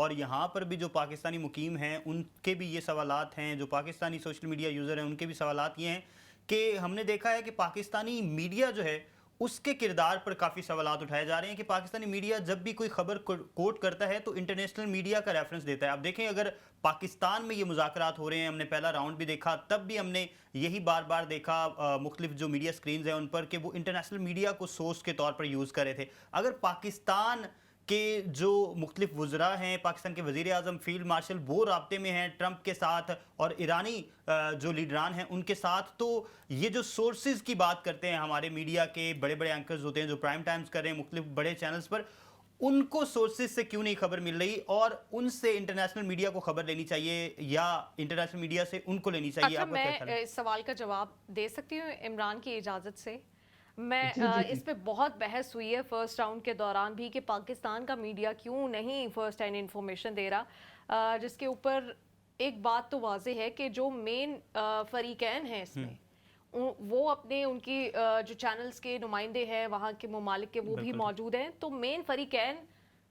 اور یہاں پر بھی جو پاکستانی مقیم ہیں ان کے بھی یہ سوالات ہیں, جو پاکستانی سوشل میڈیا یوزر ہیں ان کے بھی سوالات یہ ہیں کہ ہم نے دیکھا ہے کہ پاکستانی میڈیا جو ہے اس کے کردار پر کافی سوالات اٹھائے جا رہے ہیں کہ پاکستانی میڈیا جب بھی کوئی خبر کوٹ کرتا ہے تو انٹرنیشنل میڈیا کا ریفرنس دیتا ہے. اب دیکھیں اگر پاکستان میں یہ مذاکرات ہو رہے ہیں, ہم نے پہلا راؤنڈ بھی دیکھا, تب بھی ہم نے یہی بار بار دیکھا مختلف جو میڈیا سکرینز ہیں ان پر کہ وہ انٹرنیشنل میڈیا کو سورس کے طور پر یوز کر رہے تھے. اگر پاکستان کہ جو مختلف وزراء ہیں, پاکستان کے وزیر اعظم, فیلڈ مارشل, وہ رابطے میں ہیں ٹرمپ کے ساتھ اور ایرانی جو لیڈران ہیں ان کے ساتھ, تو یہ جو سورسز کی بات کرتے ہیں ہمارے میڈیا کے بڑے بڑے اینکرز ہوتے ہیں جو پرائم ٹائمز کر رہے ہیں مختلف بڑے چینلز پر, ان کو سورسز سے کیوں نہیں خبر مل رہی اور ان سے انٹرنیشنل میڈیا کو خبر لینی چاہیے یا انٹرنیشنل میڈیا سے ان کو لینی چاہیے؟ اچھا, آپ کا کیا خیال ہے؟ میں اس سوال کا جواب دے سکتی ہوں عمران کی اجازت سے. میں جی جی جی اس پہ بہت بحث ہوئی ہے فرسٹ راؤنڈ کے دوران بھی کہ پاکستان کا میڈیا کیوں نہیں فرسٹ ہینڈ انفارمیشن دے رہا, جس کے اوپر ایک بات تو واضح ہے کہ جو مین فریقین ہیں اس میں وہ اپنے ان کی جو چینلز کے نمائندے ہیں وہاں کے ممالک کے وہ بھی موجود ہیں, تو مین فریقین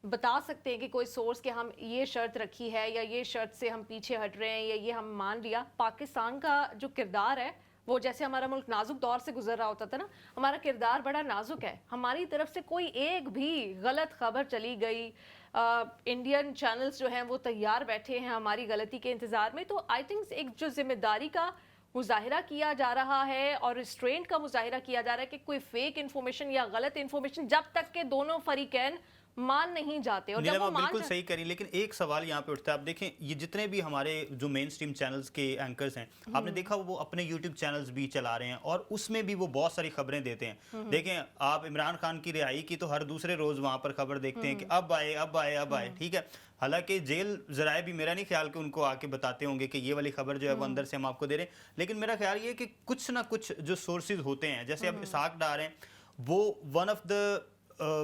بتا سکتے ہیں کہ کوئی سورس کہ ہم یہ شرط رکھی ہے یا یہ شرط سے ہم پیچھے ہٹ رہے ہیں یا یہ ہم مان لیا. پاکستان کا جو کردار ہے وہ جیسے ہمارا ملک نازک دور سے گزر رہا ہوتا تھا نا, ہمارا کردار بڑا نازک ہے. ہماری طرف سے کوئی ایک بھی غلط خبر چلی گئی, انڈین چینلز جو ہیں وہ تیار بیٹھے ہیں ہماری غلطی کے انتظار میں. تو آئی تھنک ایک جو ذمہ داری کا مظاہرہ کیا جا رہا ہے اور ریسٹرینٹ کا مظاہرہ کیا جا رہا ہے کہ کوئی فیک انفارمیشن یا غلط انفارمیشن جب تک کہ دونوں فریقین مان نہیں جاتے. اور جب وہ بالکل صحیح کری, لیکن ایک سوال یہاں پہ اٹھتا ہے. آپ دیکھیں یہ جتنے بھی ہمارے جو مین سٹریم چینلز کے اینکرز ہیں, آپ نے دیکھا وہ اپنے یوٹیوب چینلز بھی چلا رہے ہیں اور اس میں بھی وہ بہت ساری خبریں دیتے ہیں. دیکھیں آپ عمران خان کی رہائی کی تو ہر دوسرے روز وہاں پر خبر دیکھتے ہیں کہ اب آئے, ٹھیک ہے. حالانکہ جیل ذرائع بھی میرا نہیں خیال کہ ان کو آ کے بتاتے ہوں گے کہ یہ والی خبر جو ہے وہ اندر سے ہم آپ کو دے رہے ہیں, لیکن میرا خیال یہ ہے کہ کچھ نہ کچھ جو سورسز ہوتے ہیں, جیسے اب اسحاق ڈار ہیں, وہ one of the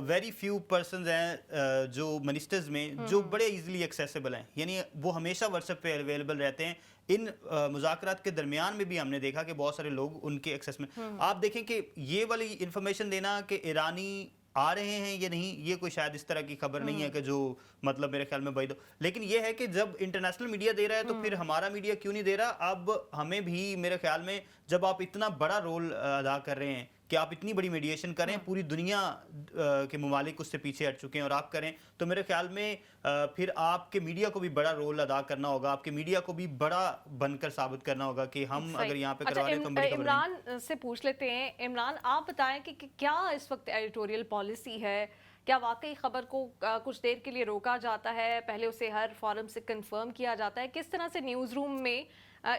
very few persons ہیں جو منسٹرز میں جو بڑے ایزیلی ایکسیسیبل ہیں, یعنی وہ ہمیشہ واٹس ایپ پہ اویلیبل رہتے ہیں. ان مذاکرات کے درمیان میں بھی ہم نے دیکھا کہ بہت سارے لوگ ان کے ایکسیس میں, آپ دیکھیں کہ یہ والی انفارمیشن دینا کہ ایرانی آ رہے ہیں یا نہیں, یہ کوئی شاید اس طرح کی خبر نہیں ہے کہ جو مطلب میرے خیال میں بعید ہو, لیکن یہ ہے کہ جب انٹرنیشنل میڈیا دے رہا ہے تو پھر ہمارا میڈیا کیوں نہیں دے رہا؟ اب ہمیں بھی میرے خیال میں جب آپ اتنا بڑا رول ادا کر رہے ہیں کہ آپ اتنی بڑی میڈیشن کریں, پوری دنیا کے ممالک اس سے پیچھے ہٹ چکے ہیں اور آپ کریں, تو میرے خیال میں پھر آپ کے میڈیا کو بھی بڑا رول ادا کرنا ہوگا, آپ کے میڈیا کو بھی بڑا بن کر ثابت کرنا ہوگا کہ ہم اگر یہاں پہ کروا رہے ہیں تو ہم بڑی خبر نہیں. عمران سے پوچھ لیتے ہیں. عمران, آپ بتائیں کہ کیا اس وقت ایڈیٹوریل پالیسی ہے, کیا واقعی خبر کو کچھ دیر کے لیے روکا جاتا ہے, پہلے اسے ہر فورم سے کنفرم کیا جاتا ہے, کس طرح سے نیوز روم میں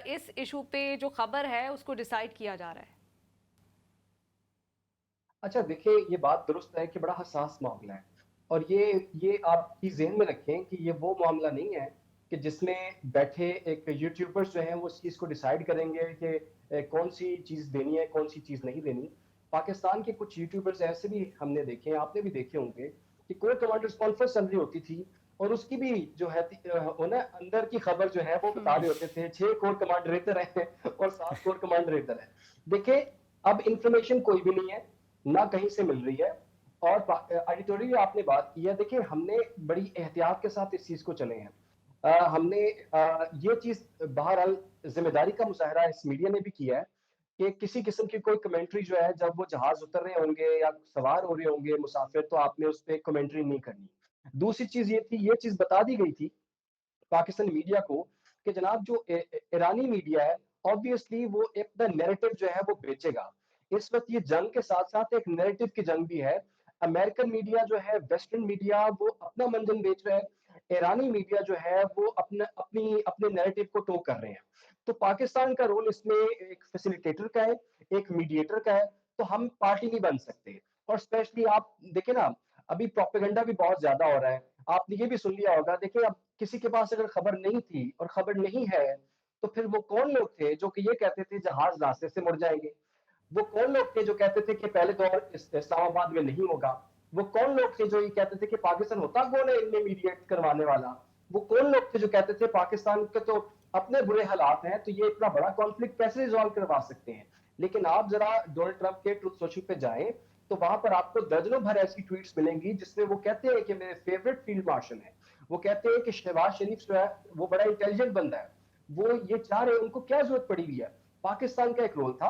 اس ایشو پہ جو خبر ہے اس کو ڈیسائیڈ کیا جا رہا ہے؟ اچھا دیکھیں, یہ بات درست ہے کہ بڑا حساس معاملہ ہے, اور یہ آپ کی ذہن میں رکھیں کہ یہ وہ معاملہ نہیں ہے کہ جس میں بیٹھے ایک یوٹیوبرز جو ہیں وہ اس چیز کو ڈیسائیڈ کریں گے کہ کون سی چیز دینی ہے کون سی چیز نہیں دینی. پاکستان کے کچھ یوٹیوبرز ایسے بھی ہم نے دیکھے ہیں, آپ نے بھی دیکھے ہوں گے, کہ کور کمانڈرز کانفرنس چل رہی ہوتی تھی اور اس کی بھی جو ہے اندر کی خبر جو ہے وہ بتا رہے ہوتے تھے 6 کور کمانڈر ادھر ہیں اور 7 کور کمانڈر ادھر ہیں. دیکھیں اب انفارمیشن کوئی بھی نہیں ہے, نہ کہیں سے مل رہی ہے, اور ایڈیٹوریل آپ نے بات کی ہے, دیکھیں ہم نے بڑی احتیاط کے ساتھ اس چیز کو چلے ہیں. ہم نے یہ چیز بہرحال ذمہ داری کا مظاہرہ اس میڈیا نے بھی کیا ہے کہ کسی قسم کی کوئی کمنٹری جو ہے جب وہ جہاز اتر رہے ہوں گے یا سوار ہو رہے ہوں گے مسافر, تو آپ نے اس پہ کمنٹری نہیں کرنی. دوسری چیز یہ تھی, یہ چیز بتا دی گئی تھی پاکستانی میڈیا کو کہ جناب جو ایرانی میڈیا ہے obviously وہ اپنا نیریٹو جو ہے وہ بیچے گا. اس وقت یہ جنگ کے ساتھ ساتھ ایک نیریٹو کی جنگ بھی ہے. امریکن میڈیا جو ہے, ویسٹرن میڈیا, وہ اپنا منجن بیچ رہا ہے, ایرانی میڈیا جو ہے وہ اپنے نیریٹو کو ٹو کر رہے ہیں. تو پاکستان کا رول اس میں ایک فیسیلیٹیٹر کا ہے, ایک میڈیٹر کا ہے, تو ہم پارٹی نہیں بن سکتے. اور اسپیشلی آپ دیکھیں نا, ابھی پروپیگنڈا بھی بہت زیادہ ہو رہا ہے, آپ نے یہ بھی سن لیا ہوگا. دیکھیں اب کسی کے پاس اگر خبر نہیں تھی اور خبر نہیں ہے تو پھر وہ کون لوگ تھے جو کہ یہ کہتے تھے جہاز راستے سے مڑ جائیں گے؟ وہ کون لوگ تھے جو کہتے تھے کہ پہلے دور اسلام آباد میں نہیں ہوگا؟ وہ کون لوگ تھے جو یہ کہتے تھے کہ پاکستان ہوتا کون ہے ان میں میڈیٹ کروانے والا؟ وہ کون لوگ تھے جو کہتے تھے پاکستان کے تو اپنے برے حالات ہیں, تو یہ اتنا بڑا کانفلکٹ کیسے ریزالو کروا سکتے ہیں؟ لیکن آپ ذرا ڈونلڈ ٹرمپ کے ٹروتھ سوشل پہ جائیں تو وہاں پر آپ کو درجنوں بھر ایسی ٹویٹس ملیں گی جس میں وہ کہتے ہیں کہ میرے فیورٹ فیلڈ مارشل ہیں, وہ کہتے ہیں کہ شہباز شریف جو ہے وہ بڑا انٹیلیجنٹ بندہ ہے, وہ یہ چاہ رہے ہیں, ان کو کیا ضرورت پڑی ہوئی ہے. پاکستان کا ایک رول تھا,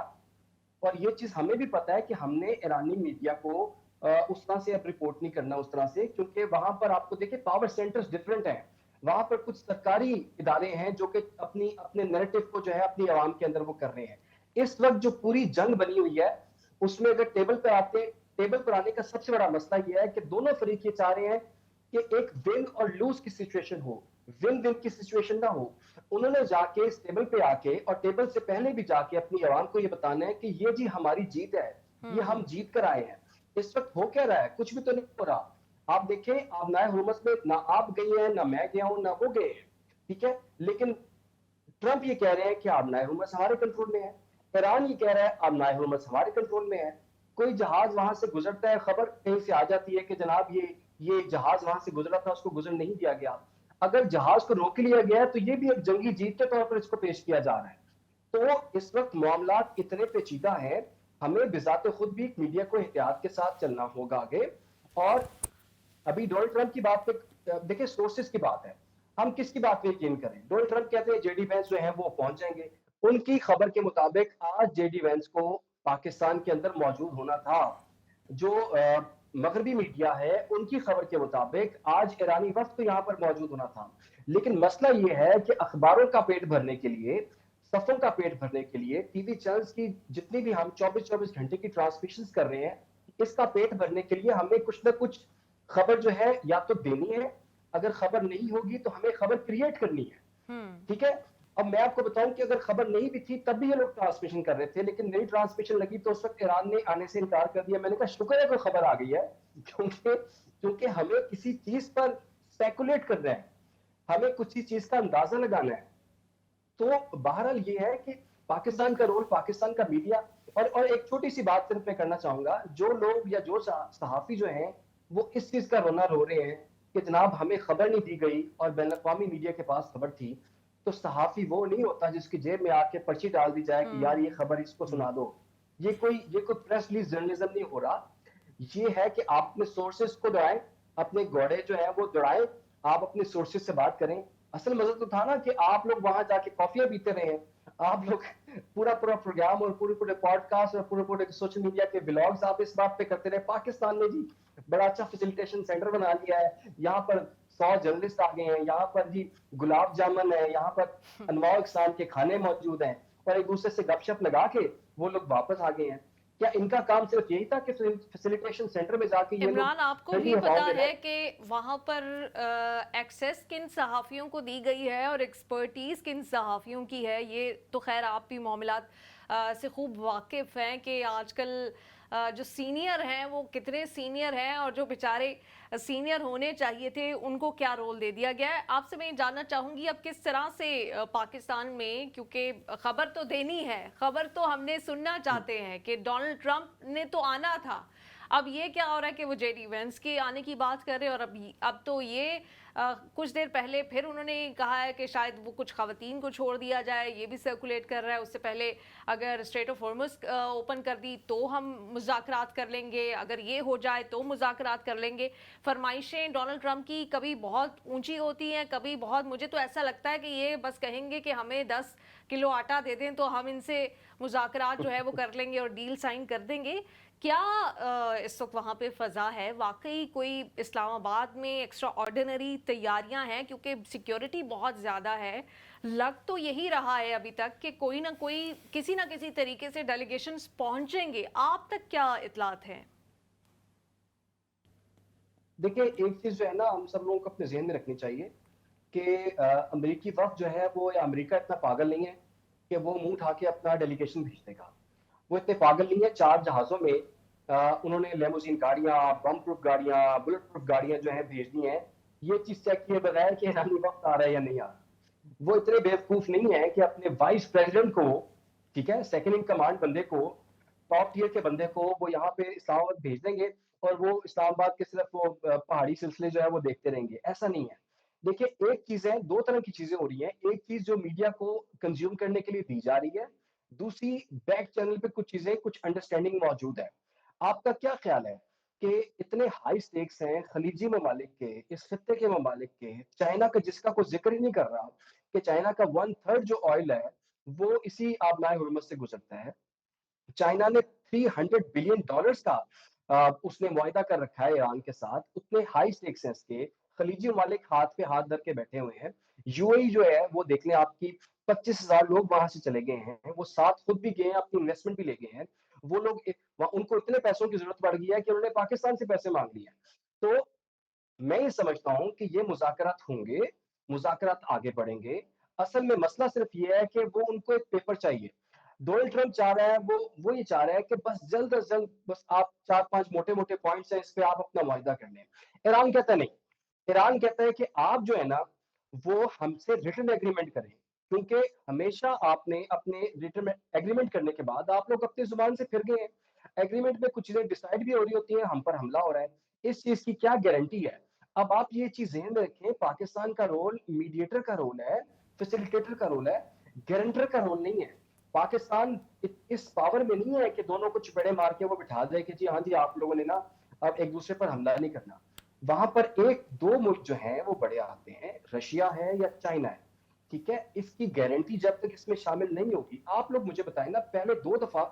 اور یہ چیز ہمیں بھی پتا ہے کہ ہم نے ایرانی میڈیا کو اس طرح سے اب رپورٹ نہیں کرنا اس طرح سے, کیونکہ وہاں پر آپ کو دیکھیں پاور سینٹرز ڈفرینٹ ہیں. وہاں پر کچھ سرکاری ادارے ہیں جو کہ اپنے نیریٹو کو جو ہے اپنی عوام کے اندر وہ کر رہے ہیں. اس وقت جو پوری جنگ بنی ہوئی ہے اس میں اگر ٹیبل پر آنے کا سب سے بڑا مسئلہ یہ ہے کہ دونوں فریق یہ چاہ رہے ہیں کہ ایک ون اور لوز کی سچویشن ہو, ون ون کی سچویشن نہ ہو. انہوں نے جا کے اس ٹیبل پہ آ کے, اور ٹیبل سے پہلے بھی جا کے اپنی عوام کو یہ بتانا ہے کہ یہ جی ہماری جیت ہے, یہ ہم جیت کر آئے ہیں. اس وقت ہو کیا رہا ہے, کچھ بھی تو نہیں ہو رہا. آپ دیکھیں آپ نئے حکومت میں نہ آپ گئی ہیں, نہ میں گیا ہوں, نہ وہ گئے ہیں, ٹھیک ہے, لیکن ٹرمپ یہ کہہ رہے ہیں کہ آپ نئے حکومت ہمارے کنٹرول میں ہے. ایران یہ کہہ رہا ہے آپ نئے حکومت ہمارے کنٹرول میں ہے. کوئی جہاز وہاں سے گزرتا ہے, خبر کہیں سے آ جاتی ہے کہ جناب یہ جہاز وہاں سے گزرا تھا, اس کو گزر نہیں دیا گیا. اگر جہاز کو روک لیا گیا ہے تو یہ بھی ایک جنگی جیت کے طور پر اس کو پیش کیا جا رہا ہے. تو اس وقت معاملات اتنے پیچیدہ ہیں, ہمیں بذات خود بھی میڈیا کو احتیاط کے ساتھ چلنا ہوگا آگے. اور ابھی ڈونلڈ ٹرمپ کی بات پہ دیکھیں, سورسز کی بات ہے, ہم کس کی بات پہ یقین کریں. ڈونلڈ ٹرمپ کہتے ہیں جے ڈی وینس جو ہیں وہ پہنچ جائیں گے. ان کی خبر کے مطابق آج جے ڈی وینس کو پاکستان کے اندر موجود ہونا تھا. جو مغربی میڈیا ہے ان کی خبر کے مطابق آج ایرانی وفد یہاں پر موجود ہونا تھا. لیکن مسئلہ یہ ہے کہ اخباروں کا پیٹ بھرنے کے لیے, صفوں کا پیٹ بھرنے کے لیے, ٹی وی چینلز کی جتنی بھی ہم 24 گھنٹے کی ٹرانسمیشنز کر رہے ہیں, اس کا پیٹ بھرنے کے لیے ہمیں کچھ نہ کچھ خبر جو ہے یا تو دینی ہے, اگر خبر نہیں ہوگی تو ہمیں خبر کریٹ کرنی ہے, ٹھیک ہے. اب میں آپ کو بتاؤں کہ اگر خبر نہیں بھی تھی تب بھی یہ لوگ ٹرانسمیشن کر رہے تھے, لیکن نئی ٹرانسمیشن لگی تو اس وقت ایران نے آنے سے انکار کر دیا. میں نے کہا شکر ہے کوئی خبر آ گئی ہے, کیونکہ ہمیں کسی چیز پر اسپیکولیٹ کرنا ہے, ہمیں کسی چیز کا اندازہ لگانا ہے. تو بہرحال یہ ہے کہ پاکستان کا رول, پاکستان کا میڈیا, اور ایک چھوٹی سی بات صرف میں کرنا چاہوں گا, جو لوگ یا جو صحافی جو ہیں وہ اس چیز کا رونا رو رہے ہیں کہ جناب ہمیں خبر نہیں دی گئی اور بین الاقوامی میڈیا کے پاس خبر تھی, تو صحافی وہ نہیں ہوتا جس کی جیب میں آ کے پرچی ڈال دی جائے کہ یار یہ خبر اس کو سنا دو. یہ کوئی پریس ریلیز جرنلزم نہیں ہو رہا. یہ ہے کہ آپ اپنے سورسز کو دوڑائیں, اپنے گوڑے جو ہیں وہ دوڑائیں, آپ اپنے سورسز سے بات کریں. اصل مزہ تو تھا نا کہ آپ لوگ وہاں جا کے کافیاں پیتے رہے ہیں, آپ لوگ پورا پروگرام اور پورے پوڈ کاسٹ اور پورے سوشل میڈیا کے بلاگز آپ اس بات پہ کرتے رہے. پاکستان نے جی بڑا اچھا فیسیلیٹیشن سینٹر بنا لیا ہے, یہاں پر 100 جرنلسٹ آ گئے ہیں, یہاں پر جی گلاب جامن ہے, یہاں پر انواع اقسام کے کھانے موجود ہیں, اور ایک دوسرے سے گپ شپ لگا کے وہ لوگ واپس آ گئے ہیں. کیا ان کا کام صرف یہی تھا کہ فیسیلیٹیشن سینٹر میں جا کے یہ عمران, لوگ آپ کو بھی پتا ہے کہ وہاں پر ایکسیس کن صحافیوں کو دی گئی ہے اور ایکسپرٹیز کن صحافیوں کی ہے؟ یہ تو خیر آپ بھی معاملات سے خوب واقف ہیں کہ آج کل جو سینئر ہیں وہ کتنے سینئر ہیں, اور جو بیچارے سینئر ہونے چاہیے تھے ان کو کیا رول دے دیا گیا ہے. آپ سے میں جاننا چاہوں گی اب کس طرح سے پاکستان میں, کیونکہ خبر تو دینی ہے, خبر تو ہم نے سننا چاہتے ہیں کہ ڈونلڈ ٹرمپ نے تو آنا تھا, اب یہ کیا ہو رہا ہے کہ وہ جے ڈی وینس کے آنے کی بات کر رہے ہیں, اور اب تو یہ کچھ دیر پہلے پھر انہوں نے کہا ہے کہ شاید وہ کچھ خواتین کو چھوڑ دیا جائے, یہ بھی سرکولیٹ کر رہا ہے. اس سے پہلے اگر اسٹریٹ آف ہارمز اوپن کر دی تو ہم مذاکرات کر لیں گے, اگر یہ ہو جائے تو مذاکرات کر لیں گے. فرمائشیں ڈونلڈ ٹرمپ کی کبھی بہت اونچی ہوتی ہیں, کبھی بہت, مجھے تو ایسا لگتا ہے کہ یہ بس کہیں گے کہ ہمیں 10 کلو آٹا دے دیں تو ہم ان سے مذاکرات جو ہے وہ کر لیں گے اور ڈیل سائن کر دیں گے. کیا اس وقت وہاں پہ فضا ہے واقعی کوئی اسلام آباد میں ایکسٹرا آرڈینری تیاریاں ہیں؟ کیونکہ سیکیورٹی بہت زیادہ ہے, لگ تو یہی رہا ہے ابھی تک کہ کوئی نہ کوئی کسی نہ کسی طریقے سے ڈیلیگیشنز پہنچیں گے. آپ تک کیا اطلاعات ہیں؟ دیکھیں ایک چیز جو ہے نا ہم سب لوگوں کو اپنے ذہن میں رکھنی چاہیے کہ امریکی وفد جو ہے وہ, یا امریکہ اتنا پاگل نہیں ہے کہ وہ منہ اٹھا کے اپنا ڈیلیگیشن بھیج دے گا. وہ اتنے پاگل نہیں ہے, 4 جہازوں میں انہوں نے لیموزین گاڑیاں, بم پروف گاڑیاں, بلٹ پروف گاڑیاں جو ہیں بھیج دی ہیں, یہ چیز چیک کیے بغیر کہ ایرانی وقت آ رہا ہے یا نہیں آ رہا. وہ اتنے بیوقوف نہیں ہے کہ اپنے وائس پریزیڈنٹ کو, ٹھیک ہے, سیکنڈ ان کمانڈ بندے کو, ٹاپ ٹیئر کے بندے کو وہ یہاں پہ اسلام آباد بھیج دیں گے اور وہ اسلام آباد کے صرف وہ پہاڑی سلسلے جو ہے وہ دیکھتے رہیں گے. ایسا نہیں ہے. دیکھیں ایک چیز ہے, 2 طرح کی چیزیں ہو رہی ہیں. ایک چیز جو میڈیا کو کنزیوم کرنے کے لیے دی جا رہی ہے, دوسری بیک چینل پہ کچھ چیزیں, کچھ انڈرسٹینڈنگ موجود ہے. آپ کا کیا خیال ہے کہ اتنے ہائی سٹیکس ہیں خلیجی ممالک کے، اس خطے کے ممالک کے، چائنا کا جس کا کوئی ذکر ہی نہیں کر رہا کہ چائنا کا 1/3 جو آئل ہے وہ اسی آبنائے ہرمز سے گزرتا ہے. چائنا نے $300 بلین کا اس نے معاہدہ کر رکھا ہے ایران کے ساتھ. اتنے ہائی سٹیکس ہیں اس کے. خلیجی ممالک ہاتھ پہ ہاتھ دھر کے بیٹھے ہوئے ہیں. یو اے جو ہے وہ دیکھ لیں آپ کی 25,000 لوگ وہاں سے چلے گئے ہیں. وہ ساتھ خود بھی گئے ہیں, اپنی انویسٹمنٹ بھی لے گئے ہیں. وہ لوگ ان کو اتنے پیسوں کی ضرورت پڑ گئی ہے کہ انہوں نے پاکستان سے پیسے مانگ لیے. تو میں یہ سمجھتا ہوں کہ یہ مذاکرات ہوں گے, مذاکرات آگے بڑھیں گے. اصل میں مسئلہ صرف یہ ہے کہ وہ ان کو ایک پیپر چاہیے. ڈونلڈ ٹرمپ چاہ رہا ہے, وہ یہ چاہ رہا ہے کہ بس جلد از جلد بس آپ 4-5 موٹے موٹے پوائنٹس ہیں, اس پہ آپ اپنا معاہدہ کر لیں. ایران کہتا ہے نہیں. ایران کہتا ہے کہ آپ جو ہے نا وہ ہم سے ریٹن ایگریمنٹ کریں, کیونکہ ہمیشہ آپ نے اپنے ریٹن ایگریمنٹ کرنے کے بعد آپ لوگ اپنی زبان سے پھر گئے ہیں. ایگریمنٹ میں کچھ چیزیں ڈیسائیڈ بھی ہو رہی ہوتی ہیں, ہم پر حملہ ہو رہا ہے. اس چیز کی کیا گارنٹی ہے؟ اب آپ یہ چیز ذہن میں رکھیں, پاکستان کا رول میڈیٹر کا رول ہے, فیسیلیٹیٹر کا رول ہے, گارنٹر کا رول نہیں ہے. پاکستان اس پاور میں نہیں ہے کہ دونوں کو چپیڑے مار کے وہ بٹھا دے کہ جی ہاں جی آپ لوگوں نے نا اب ایک دوسرے پر حملہ نہیں کرنا. وہاں پر ایک دو ملک جو ہیں وہ بڑے آتے ہیں, رشیا ہے یا چائنا ہے, ٹھیک ہے. اس کی گارنٹی جب تک اس میں شامل نہیں ہوگی, آپ لوگ مجھے بتائیں نا, پہلے 2 دفعہ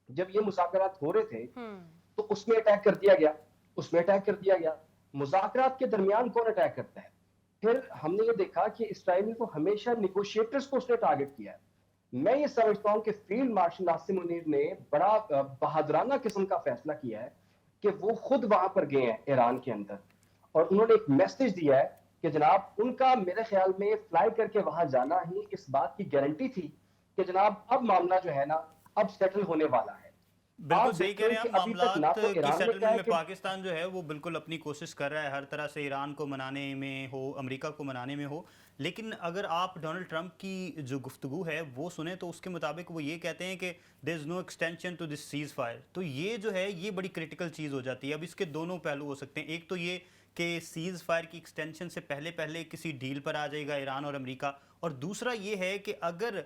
جب یہ مذاکرات ہو رہے تھے تو اس میں اٹیک کر دیا گیا, اس میں اٹیک کر دیا گیا. مذاکرات کے درمیان کون اٹیک کرتا ہے؟ پھر ہم نے یہ دیکھا کہ اسرائیل کو ہمیشہ نیگوشیٹرز کو اس نے ٹارگٹ کیا ہے. میں یہ سمجھتا ہوں کہ فیلڈ مارشل ناصر منیر نے بڑا بہادرانہ قسم کا فیصلہ کیا ہے کہ وہ خود وہاں پر گئے ہیں ایران کے اندر, اور انہوں نے ایک میسج دیا ہے کہ جناب ان کا میرے خیال میں فلائی کر کے وہاں جانا ہی اس بات کی گارنٹی تھی کہ جناب اب معاملہ جو ہے نا اب سیٹل ہونے والا ہے. بالکل آپ صحیح کہہ رہے دیکھیں ہیں کہ آپ. ابھی تک نہ معاملات تو کی ایران نے کہا سیٹلمنٹ ہے میں کہ پاکستان جو ہے وہ بالکل اپنی کوشش کر رہا ہے ہر طرح سے, ایران کو منانے میں ہو, امریکہ کو منانے میں ہو. لیکن اگر آپ ڈونلڈ ٹرمپ کی جو گفتگو ہے وہ سنیں تو اس کے مطابق وہ یہ کہتے ہیں کہ there is no extension to this ceasefire. تو یہ جو ہے یہ بڑی کریٹیکل چیز ہو جاتی ہے. اب اس کے دونوں پہلو ہو سکتے ہیں. ایک تو یہ کہ سیز فائر کی ایکسٹینشن سے پہلے کسی ڈیل پر آ جائے گا ایران اور امریکہ, اور دوسرا یہ ہے کہ اگر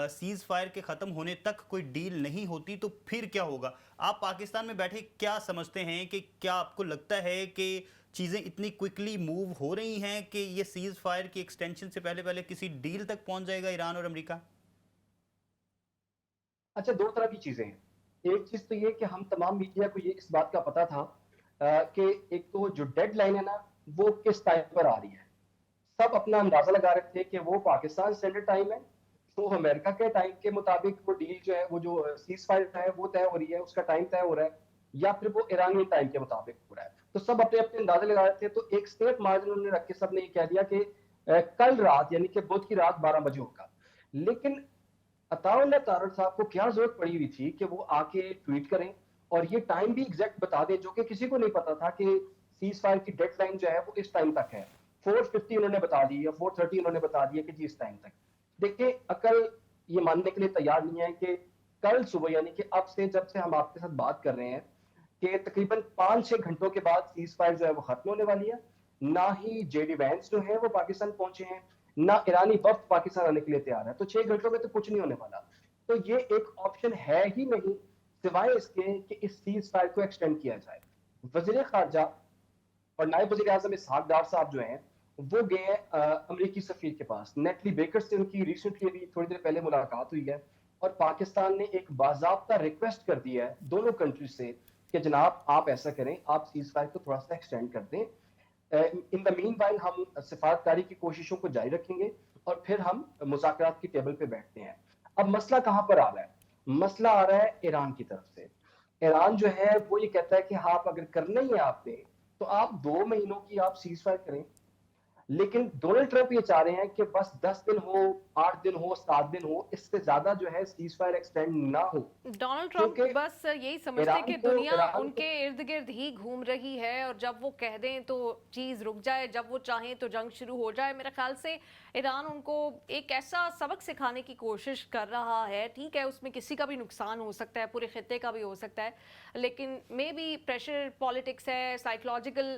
سیز فائر کے ختم ہونے تک کوئی ڈیل نہیں ہوتی تو پھر کیا ہوگا. آپ پاکستان میں بیٹھے کیا سمجھتے ہیں کہ کیا آپ کو لگتا ہے کہ چیزیں اتنی کوئکلی موو ہو رہی ہیں کہ یہ سیز فائر کی ایکسٹینشن سے پہلے کسی ڈیل تک پہنچ جائے گا ایران اور امریکہ؟ اچھا, 2 طرح کی چیزیں ہیں. ایک چیز تو یہ کہ ہم تمام میڈیا کو یہ اس بات کا پتا تھا کہ ایک تو جو ڈیڈ لائن ہے نا وہ کس ٹائم پر آ رہی ہے. سب اپنا اندازہ لگا رہے تھے کہ وہ پاکستان اسٹینڈرڈ ٹائم ہے تو امریکہ کے ٹائم کے مطابق وہ ڈیل جو ہے, وہ جو سیز فائر ہے وہ طے ہو رہی ہے, اس کا ٹائم طے ہو رہا ہے, یا پھر وہ ایرانی ٹائم کے مطابق ہو رہا ہے. تو سب اپنے اپنے اندازے لگا رہے تھے. تو ایک اسٹیٹ مارجن انہوں نے رکھ کے سب نے یہ کہہ دیا کہ کل رات یعنی کہ بدھ کی رات 12 بجے ہوگا. لیکن عطا اللہ تارڑ صاحب کو کیا ضرورت پڑی ہوئی تھی کہ وہ آ کے ٹویٹ کریں اور یہ ٹائم بھی ایگزیکٹ بتا دیں, جو کہ کسی کو نہیں پتا تھا کہ سیز فائر کی ڈیڈ لائن جو ہے وہ اس ٹائم تک ہے. 4:50 انہوں نے بتا دی یا 4:30 انہوں نے بتا دیا کہ جی اس ٹائم تک. دیکھیں عقل یہ ماننے کے لیے تیار نہیں ہے کہ کل صبح یعنی کہ اب سے جب سے ہم آپ کے ساتھ بات کر رہے ہیں کہ تقریباً 5-6 گھنٹوں کے بعد سیز فائر جو ہے وہ ختم ہونے والی ہے. نہ ہی جے ڈی وینس جو ہے وہ پاکستان پہنچے ہیں, نہ ایرانی وفد پاکستان آنے کے لیے تیار ہے. تو 6 گھنٹوں میں تو کچھ نہیں ہونے والا. تو یہ ایک آپشن ہے ہی نہیں سوائے اس کے کہ اس سیز فائر کو ایکسٹینڈ کیا جائے. وزیر خارجہ اور نائب وزیر اعظم اسحاق ڈار صاحب جو ہیں وہ گئے ہیں امریکی سفیر کے پاس. نیٹلی بیکر سے ان کی ریسنٹلی ابھی تھوڑی دیر پہلے ملاقات ہوئی ہے, اور پاکستان نے ایک باضابطہ ریکویسٹ کر دی ہے دونوں کنٹریز سے کہ جناب آپ ایسا کریں, آپ سیز فائر کو تھوڑا سا ایکسٹینڈ کر دیں. ان دا مین وائل ہم سفارتکاری کی کوششوں کو جاری رکھیں گے اور پھر ہم مذاکرات کی ٹیبل پہ بیٹھتے ہیں. اب مسئلہ کہاں پر آ رہا ہے؟ مسئلہ آ رہا ہے ایران کی طرف سے. ایران جو ہے وہ یہ کہتا ہے کہ آپ اگر کرنا ہی ہے آپ نے تو آپ 2 مہینوں کی آپ سیز فائر کریں. لیکن ڈونلڈ ٹرمپ یہ چاہ رہے ہیں کہ بس 10 دن ہو, 8 دن ہو, 7 دن ہو, اس سے زیادہ جو ہے سیز فائر ایکسٹینڈ نہ ہو. ڈونلڈ ٹرمپ کیونکہ بس یہی سمجھتے کہ دنیا ان کے ارد گرد ہی گھوم رہی ہے اور جب وہ کہہ دیں تو چیز رک جائے, جب وہ چاہیں تو جنگ شروع ہو جائے. میرے خیال سے ایران ان کو ایک ایسا سبق سکھانے کی کوشش کر رہا ہے. ٹھیک ہے اس میں کسی کا بھی نقصان ہو سکتا ہے, پورے خطے کا بھی ہو سکتا ہے, لیکن مے بی پریشر پالیٹکس ہے, سائیکولوجیکل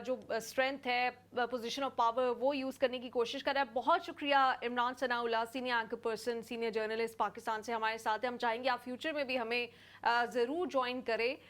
جو اسٹرینتھ ہے, پوزیشن آف پاور وہ یوز کرنے کی کوشش کر رہا ہے. بہت شکریہ Imran Sanaullah, senior anchor person, senior journalist Pakistan سے ہمارے ساتھ ہیں. ہم چاہیں گے آپ فیوچر میں بھی ہمیں ضرور جوائن کریں.